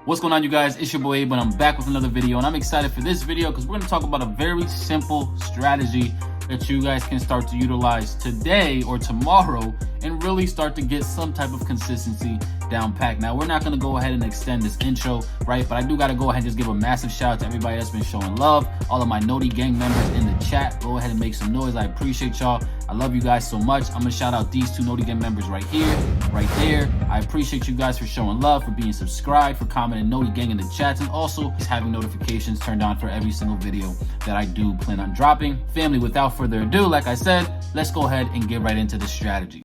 What's going on, you guys? It's your boy Abel, and I'm back with another video, and I'm excited for this video because we're going to talk about a very simple strategy that you guys can start to utilize today or tomorrow and really start to get some type of consistency down pat. Now, we're not going to go ahead and extend this intro, right? But I do got to go ahead and just give a massive shout out to everybody that's been showing love, all of my Noti gang members in the chat. Go ahead and make some noise. I appreciate y'all. I love you guys so much. I'm going to shout out these two Noti gang members right here, right there. I appreciate you guys for showing love, for being subscribed, for commenting Noti gang in the chats, and also just having notifications turned on for every single video that I do plan on dropping. Family, without further ado, like I said, let's go ahead and get right into the strategy.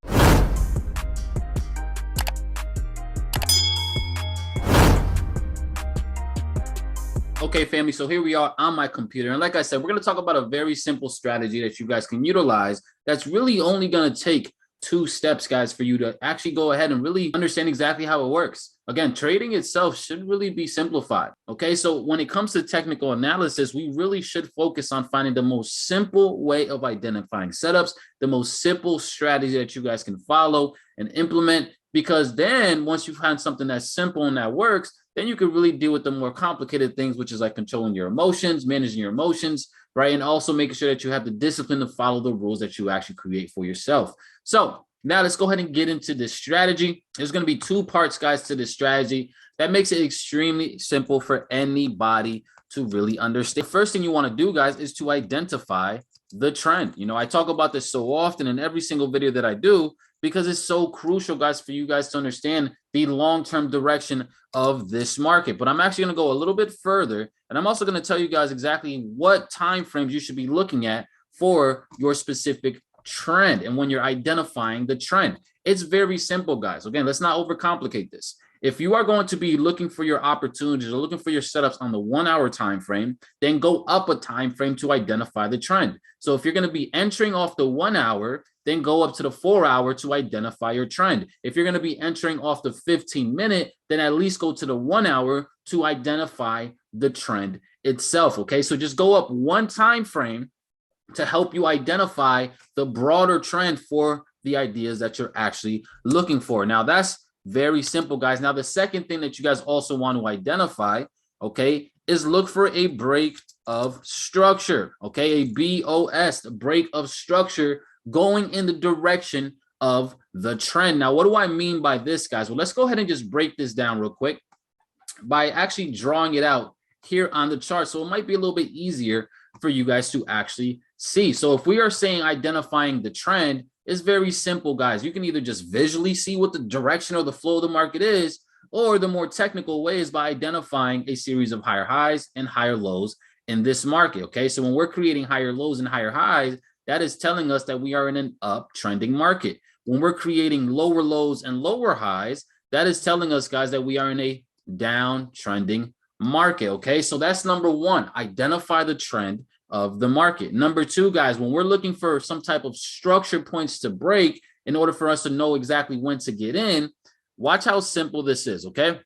Okay, family, so here we are on my computer. And like I said, we're going to talk about a very simple strategy that you guys can utilize that's really only going to take 2 steps, guys, for you to actually go ahead and really understand exactly how it works. Again, trading itself should really be simplified. Okay, so when it comes to technical analysis, we really should focus on finding the most simple way of identifying setups, the most simple strategy that you guys can follow and implement. Because then once you find something that's simple and that works, then you can really deal with the more complicated things, which is like controlling your emotions, managing your emotions, right? And also making sure that you have the discipline to follow the rules that you actually create for yourself. So now let's go ahead and get into this strategy. There's going to be 2 parts, guys, to this strategy that makes it extremely simple for anybody to really understand. The first thing you want to do, guys, is to identify the trend. You know, I talk about this so often in every single video that I do, because it's so crucial, guys, for you guys to understand the long-term direction of this market. But I'm actually going to go a little bit further, and I'm also going to tell you guys exactly what time frames you should be looking at for your specific trend and when you're identifying the trend. It's very simple, guys. Again, let's not overcomplicate this. If you are going to be looking for your opportunities or looking for your setups on the 1-hour time frame, then go up a time frame to identify the trend. So if you're going to be entering off the 1 hour, then go up to the 4-hour to identify your trend. If you're going to be entering off the 15-minute, then at least go to the 1 hour to identify the trend itself. Okay, so just go up one time frame to help you identify the broader trend for the ideas that you're actually looking for. Now, that's very simple, guys. Now, the second thing that you guys also want to identify, okay, is look for a break of structure, okay, a BOS, a break of structure going in the direction of the trend. Now, what do I mean by this, guys? Well, let's go ahead and just break this down real quick by actually drawing it out here on the chart. So it might be a little bit easier for you guys to actually see. So if we are saying identifying the trend, it's very simple, guys. You can either just visually see what the direction or the flow of the market is, or the more technical way is by identifying a series of higher highs and higher lows in this market. Okay, so when we're creating higher lows and higher highs, that is telling us that we are in an uptrending market. When we're creating lower lows and lower highs, that is telling us, guys, that we are in a downtrending market. Okay, so that's number 1, identify the trend of the market. Number 2, guys, when we're looking for some type of structure points to break in order for us to know exactly when to get in, watch how simple this is. Okay,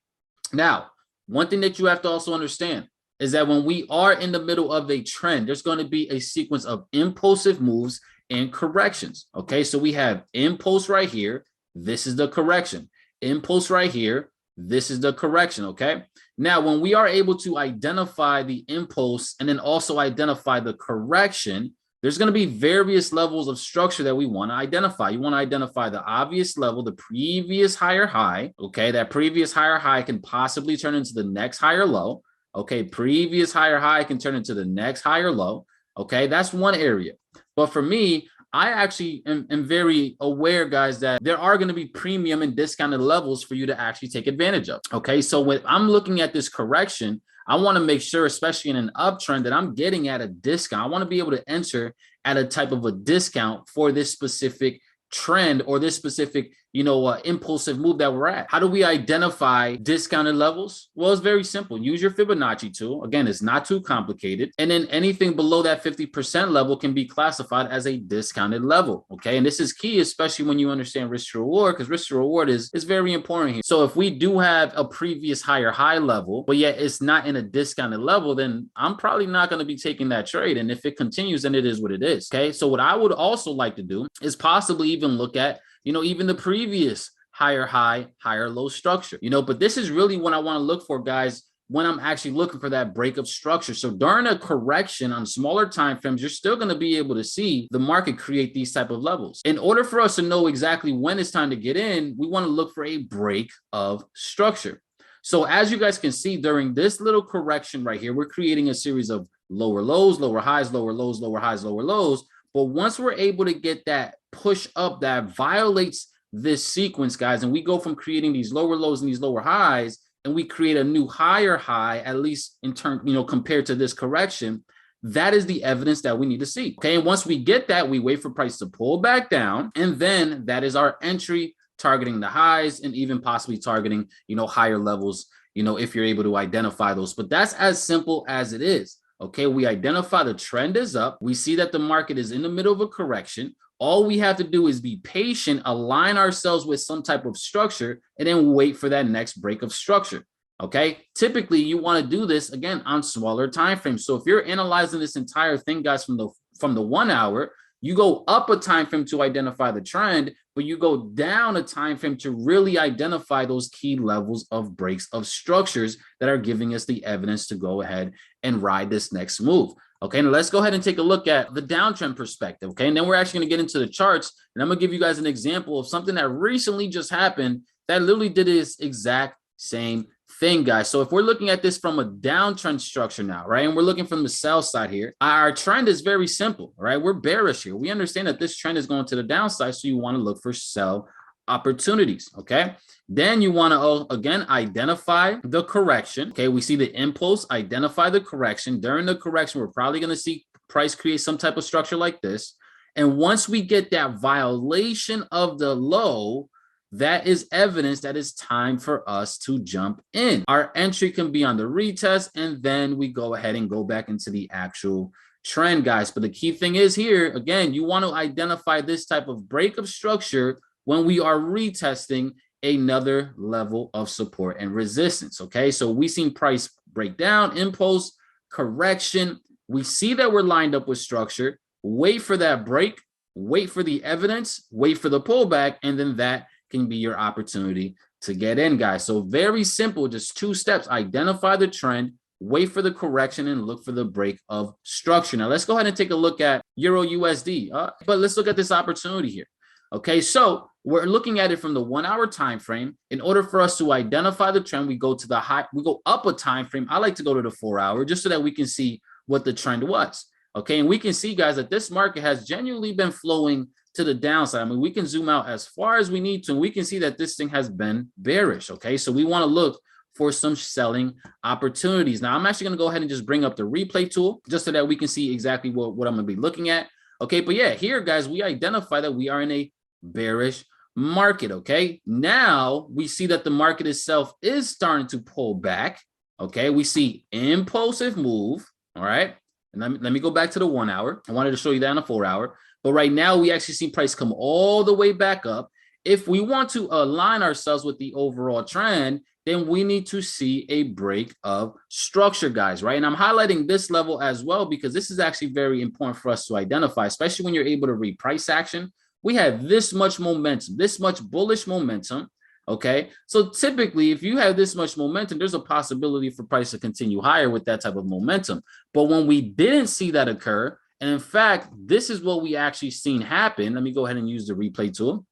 now, one thing that you have to also understand is that when we are in the middle of a trend, there's going to be a sequence of impulsive moves and corrections. Okay, so we have impulse right here. This is the correction. Impulse right here. This is the correction. Okay, now when we are able to identify the impulse and then also identify the correction, there's going to be various levels of structure that we want to identify. You want to identify the obvious level, the previous higher high. Okay, that previous higher high can possibly turn into the next higher low. Okay, previous higher high can turn into the next higher low. Okay, that's one area. But for me, I actually am very aware, guys, that there are going to be premium and discounted levels for you to actually take advantage of. Okay, so when I'm looking at this correction, I want to make sure, especially in an uptrend, that I'm getting at a discount. I want to be able to enter at a type of a discount for this specific trend or this specific, impulsive move that we're at. How do we identify discounted levels? Well, it's very simple. Use your Fibonacci tool. Again, it's not too complicated. And then anything below that 50% level can be classified as a discounted level. Okay. And this is key, especially when you understand risk to reward, because risk to reward is very important here. So if we do have a previous higher high level, but yet it's not in a discounted level, then I'm probably not going to be taking that trade. And if it continues, then it is what it is. Okay. So what I would also like to do is possibly even look at, even the previous higher high, higher low structure, you know, but this is really what I want to look for, guys, when I'm actually looking for that break of structure. So during a correction on smaller time frames, you're still going to be able to see the market create these type of levels. In order for us to know exactly when it's time to get in, we want to look for a break of structure. So as you guys can see, during this little correction right here, we're creating a series of lower lows, lower highs, lower lows, lower highs, lower lows. But once we're able to get that push up that violates this sequence, guys, and we go from creating these lower lows and these lower highs, and we create a new higher high, at least in turn, you know, compared to this correction, that is the evidence that we need to see. Okay. And once we get that, we wait for price to pull back down. And then that is our entry, targeting the highs and even possibly targeting, you know, higher levels, you know, if you're able to identify those. But that's as simple as it is. Okay. We identify the trend is up. We see that the market is in the middle of a correction. All we have to do is be patient, align ourselves with some type of structure, and then wait for that next break of structure. Okay. Typically, you want to do this again on smaller time frames. So if you're analyzing this entire thing, guys, from the 1 hour, you go up a time frame to identify the trend, but you go down a time frame to really identify those key levels of breaks of structures that are giving us the evidence to go ahead and ride this next move. Okay, now let's go ahead and take a look at the downtrend perspective. Okay, and then we're actually going to get into the charts, and I'm going to give you guys an example of something that recently just happened that literally did this exact same thing, guys. So if we're looking at this from a downtrend structure now, right, and we're looking from the sell side here, our trend is very simple, right? We're bearish here. We understand that this trend is going to the downside, so you want to look for sell opportunities. Okay, then you want to again identify the correction. Okay, we see the impulse, identify the correction. During the correction, we're probably going to see price create some type of structure like this, and once we get that violation of the low, that is evidence that it's time for us to jump in. Our entry can be on the retest, and then we go ahead and go back into the actual trend, guys. But the key thing is here, again, you want to identify this type of break of structure when we are retesting another level of support and resistance. Okay, so we seen price break down, impulse, correction. We see that we're lined up with structure. Wait for that break, wait for the evidence, wait for the pullback, and then that can be your opportunity to get in, guys. So very simple, just 2 steps: identify the trend, wait for the correction, and look for the break of structure. Now let's go ahead and take a look at Euro USD, but let's look at this opportunity here. Okay, so we're looking at it from the 1 hour time frame. In order for us to identify the trend, we go to the high, we go up a time frame. I like to go to the 4 hour just so that we can see what the trend was. Okay, and we can see, guys, that this market has genuinely been flowing to the downside. I mean, we can zoom out as far as we need to, and we can see that this thing has been bearish. Okay, so we want to look for some selling opportunities. Now, I'm actually going to go ahead and just bring up the replay tool just so that we can see exactly what I'm going to be looking at. Okay, but yeah, here, guys, we identify that we are in a bearish market. Okay, now we see that the market itself is starting to pull back. Okay, we see impulsive move. All right, and let me go back to the 1 hour. I wanted to show you that on the 4 hour, but right now we actually see price come all the way back up. If we want to align ourselves with the overall trend, then we need to see a break of structure, guys, right? And I'm highlighting this level as well because this is actually very important for us to identify, especially when you're able to read price action. We have this much momentum, this much bullish momentum. Okay, so typically, if you have this much momentum, there's a possibility for price to continue higher with that type of momentum. But when we didn't see that occur, and in fact, this is what we actually seen happen. Let me go ahead and use the replay tool.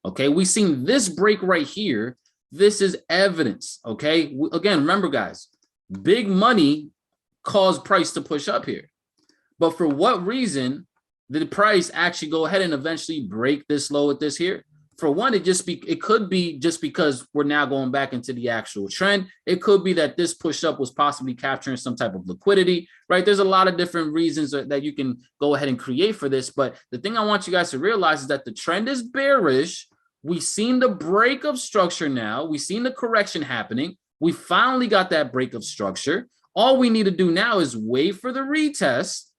Okay, we seen this break right here. This is evidence. Okay, again, remember, guys, big money caused price to push up here. But for what reason did the price actually go ahead and eventually break this low at this here? For one, it could be just because we're now going back into the actual trend. It could be that this push up was possibly capturing some type of liquidity, right? There's a lot of different reasons that you can go ahead and create for this. But the thing I want you guys to realize is that the trend is bearish. We've seen the break of structure now. We've seen the correction happening. We finally got that break of structure. All we need to do now is wait for the retest,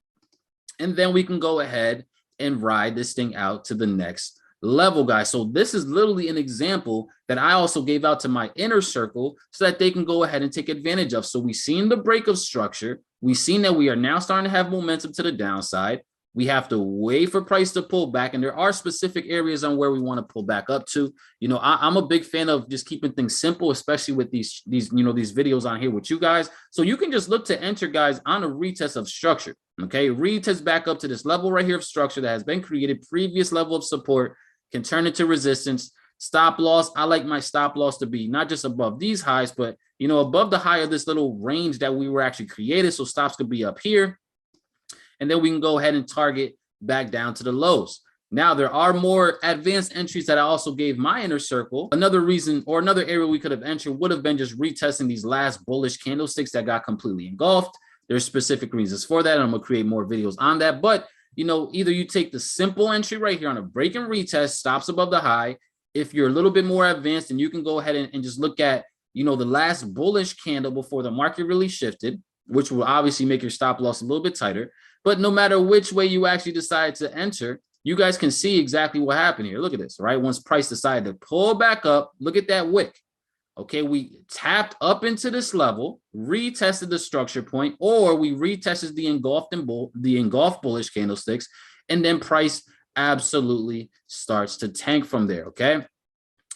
and then we can go ahead and ride this thing out to the next level, guys. So this is literally an example that I also gave out to my inner circle so that they can go ahead and take advantage of. So we've seen the break of structure. We've seen that we are now starting to have momentum to the downside. We have to wait for price to pull back. And there are specific areas on where we want to pull back up to. You know, I'm a big fan of just keeping things simple, especially with these videos on here with you guys. So you can just look to enter, guys, on a retest of structure. Okay, retest back up to this level right here of structure that has been created, previous level of support, can turn into resistance. Stop loss, I like my stop loss to be not just above these highs, but, you know, above the high of this little range that we were actually created. So stops could be up here. And then we can go ahead and target back down to the lows. Now, there are more advanced entries that I also gave my inner circle. Another reason or another area we could have entered would have been just retesting these last bullish candlesticks that got completely engulfed. There's specific reasons for that, and I'm going to create more videos on that. But, you know, either you take the simple entry right here on a break and retest, stops above the high. If you're a little bit more advanced, and you can go ahead and just look at, you know, the last bullish candle before the market really shifted, which will obviously make your stop loss a little bit tighter. But no matter which way you actually decide to enter, you guys can see exactly what happened here. Look at this, right? Once price decided to pull back up, look at that wick. Okay, we tapped up into this level, retested the structure point, or we retested the engulfed bullish candlesticks, and then price absolutely starts to tank from there. Okay,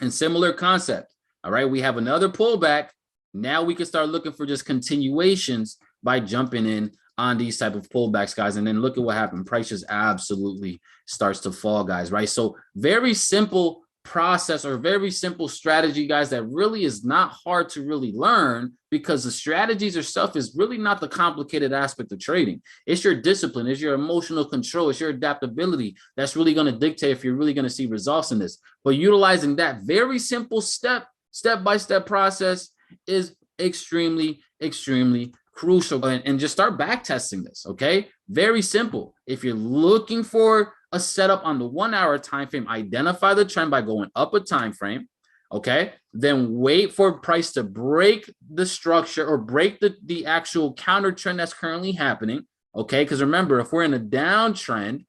and similar concept. All right, we have another pullback. Now we can start looking for just continuations by jumping in on these type of pullbacks, guys. And then look at what happened. Price just absolutely starts to fall, guys, right? So very simple process or very simple strategy, guys, that really is not hard to really learn, because the strategies or stuff is really not the complicated aspect of trading. It's your discipline, it's your emotional control, it's your adaptability that's really going to dictate if you're really going to see results in this. But utilizing that very simple step-by-step process is extremely crucial. And just start back testing this. Okay, very simple. If you're looking for a setup on the 1 hour time frame, identify the trend by going up a time frame. Okay, then wait for price to break the structure or break the actual counter trend that's currently happening. Okay, because remember, if we're in a downtrend,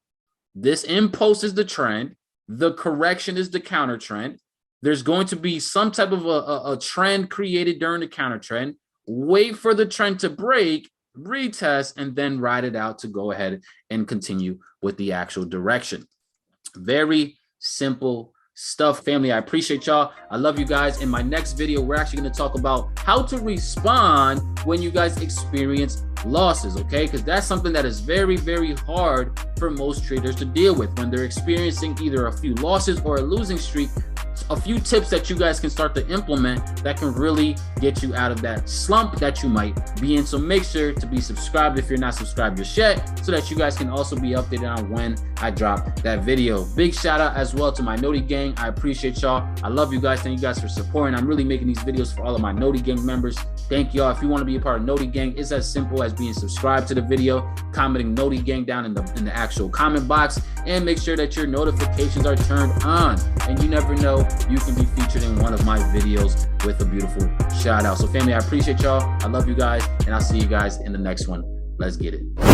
this impulse is the trend, the correction is the counter trend. There's going to be some type of a trend created during the counter trend. Wait for the trend to break, retest, and then ride it out to go ahead and continue with the actual direction. Very simple stuff, family. I appreciate y'all. I love you guys. In my next video, we're actually going to talk about how to respond when you guys experience losses, okay? Because that's something that is very hard for most traders to deal with when they're experiencing either a few losses or a losing streak. A few tips that you guys can start to implement that can really get you out of that slump that you might be in. So make sure to be subscribed if you're not subscribed just yet, so that you guys can also be updated on when I drop that video. Big shout out as well to my Noti gang. I appreciate y'all. I love you guys. Thank you guys for supporting. I'm really making these videos for all of my Noti gang members. Thank y'all. If you want to be a part of Noti gang, it's as simple as being subscribed to the video, commenting Noti gang down in the actual comment box, and make sure that your notifications are turned on. And you never know, you can be featured in one of my videos with a beautiful shout out. So family, I appreciate y'all. I love you guys, and I'll see you guys in the next one. Let's get it.